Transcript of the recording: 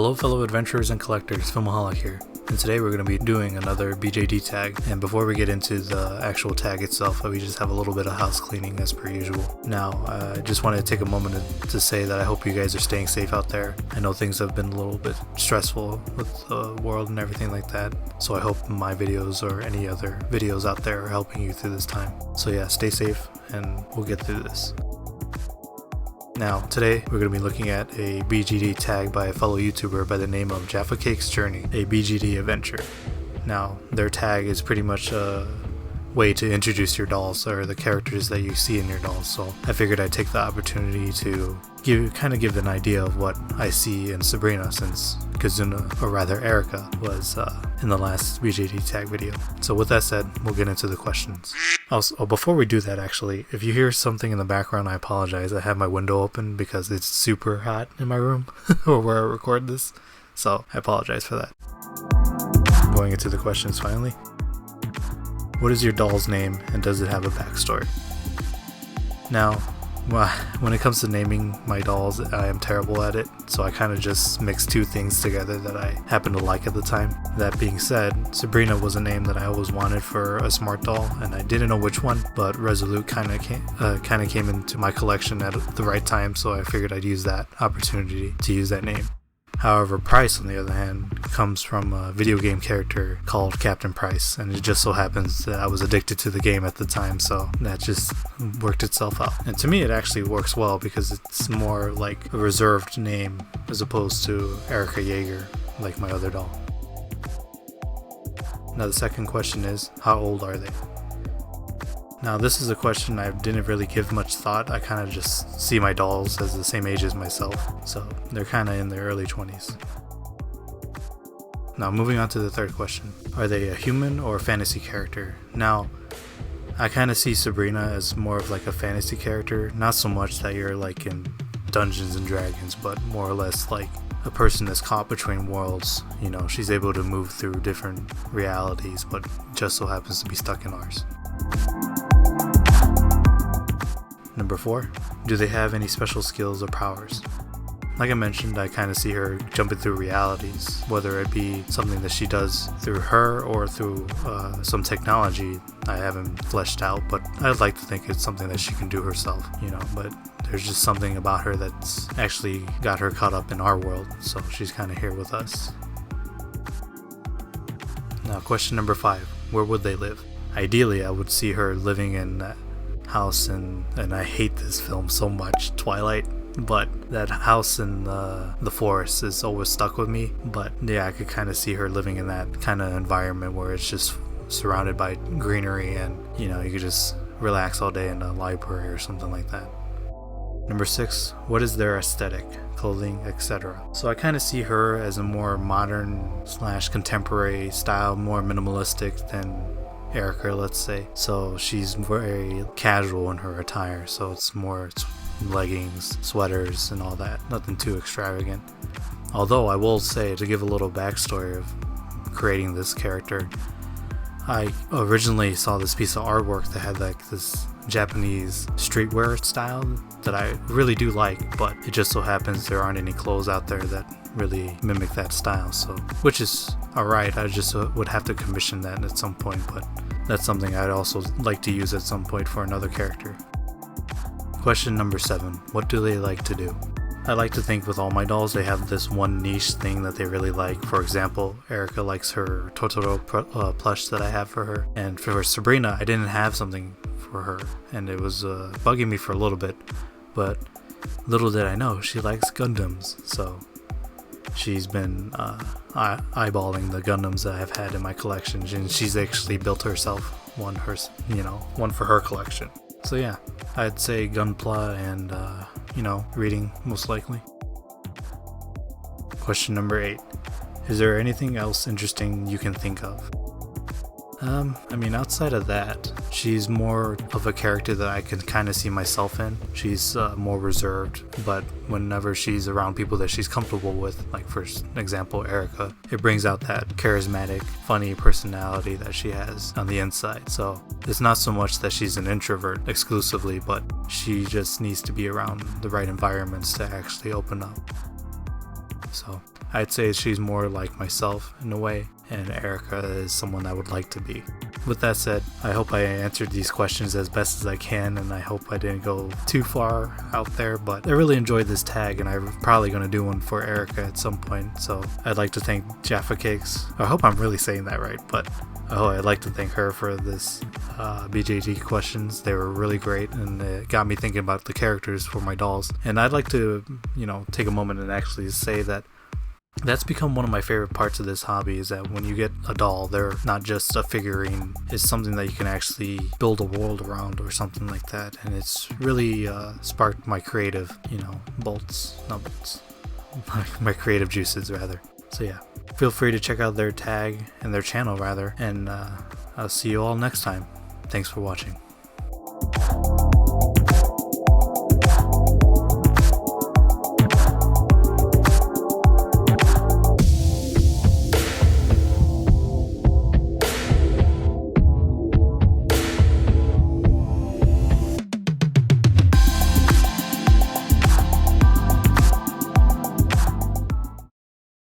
Hello fellow adventurers and collectors, Filmaholic here, and today we're going to be doing another BJD tag. And before we get into the actual tag itself, we just have a little bit of house cleaning as per usual. Now, I just wanted to take a moment to say that I hope you guys are staying safe out there. I know things have been a little bit stressful with the world and everything like that, so I hope my videos or any other videos out there are helping you through this time. So yeah, stay safe and we'll get through this. Now, today we're going to be looking at a BJD tag by a fellow YouTuber by the name of Jaffacake's Journey, a BJD adventure. Now, their tag is pretty much a way to introduce your dolls or the characters that you see in your dolls, so I figured I'd take the opportunity to give an idea of what I see in Sabrina, since Kazuna, or rather Erica, was in the last BJD tag video. So with that said, we'll get into the questions. Also, before we do that, actually, if you hear something in the background, I apologize. I have my window open because it's super hot in my room or where I record this, so I apologize for that. Going into the questions finally. What is your doll's name and does it have a backstory? Now, when it comes to naming my dolls, I am terrible at it, so I kind of just mix two things together that I happen to like at the time. That being said, Sabrina was a name that I always wanted for a smart doll, and I didn't know which one, but Resolute kind of came into my collection at the right time, so I figured I'd use that opportunity to use that name. However, Price, on the other hand, comes from a video game character called Captain Price, and it just so happens that I was addicted to the game at the time, so that just worked itself out. And to me, it actually works well because it's more like a reserved name as opposed to Erica Yeager, like my other doll. Now the second question is, how old are they? Now this is a question I didn't really give much thought. I kind of just see my dolls as the same age as myself, so they're kind of in their early 20s. Now moving on to the third question. Are they a human or a fantasy character? Now, I kind of see Sabrina as more of like a fantasy character, not so much that you're like in Dungeons and Dragons, but more or less like a person that's caught between worlds. You know, she's able to move through different realities, but just so happens to be stuck in ours. Number 4, do they have any special skills or powers? Like I mentioned, I kind of see her jumping through realities, whether it be something that she does through her or through some technology I haven't fleshed out, but I'd like to think it's something that she can do herself, you know, but there's just something about her that's actually got her caught up in our world, so she's kind of here with us. Now question number 5, where would they live? Ideally, I would see her living in that house and I hate this film so much, Twilight, but that house in the forest is always stuck with me. But yeah, I could kind of see her living in that kind of environment where it's just surrounded by greenery and, you know, you could just relax all day in a library or something like that. Number 6, what is their aesthetic, clothing, etc.? So I kind of see her as a more modern / contemporary style, more minimalistic than Erica, let's say. So she's very casual in her attire, so it's leggings, sweaters, and all that. Nothing too extravagant. Although I will say, to give a little backstory of creating this character, I originally saw this piece of artwork that had like this Japanese streetwear style that I really do like, but it just so happens there aren't any clothes out there that really mimic that style, so which is alright. I just would have to commission that at some point, but that's something I'd also like to use at some point for another character. Question number 7, what do they like to do? I like to think with all my dolls they have this one niche thing that they really like. For example, Erica likes her Totoro plush that I have for her, and for Sabrina I didn't have something for her, and it was bugging me for a little bit, but little did I know she likes Gundams, so she's been eyeballing the Gundams that I've had in my collection, and she's actually built herself one for her collection. So yeah, I'd say Gunpla and reading most likely. Question number 8, is there anything else interesting you can think of? Outside of that, she's more of a character that I can kind of see myself in. She's more reserved, but whenever she's around people that she's comfortable with, like for example Erica, it brings out that charismatic, funny personality that she has on the inside. So it's not so much that she's an introvert exclusively, but she just needs to be around the right environments to actually open up. So I'd say she's more like myself in a way, and Erica is someone I would like to be. With that said, I hope I answered these questions as best as I can, and I hope I didn't go too far out there, but I really enjoyed this tag, and I'm probably going to do one for Erica at some point. So I'd like to thank Jaffacakes. I hope I'm really saying that right, but I'd like to thank her for this BJD questions. They were really great, and it got me thinking about the characters for my dolls. And I'd like to, take a moment and actually say that that's become one of my favorite parts of this hobby, is that when you get a doll, they're not just a figurine. It's something that you can actually build a world around or something like that. And it's really sparked my creative, my creative juices rather. So yeah, feel free to check out their tag and their channel rather. And I'll see you all next time. Thanks for watching.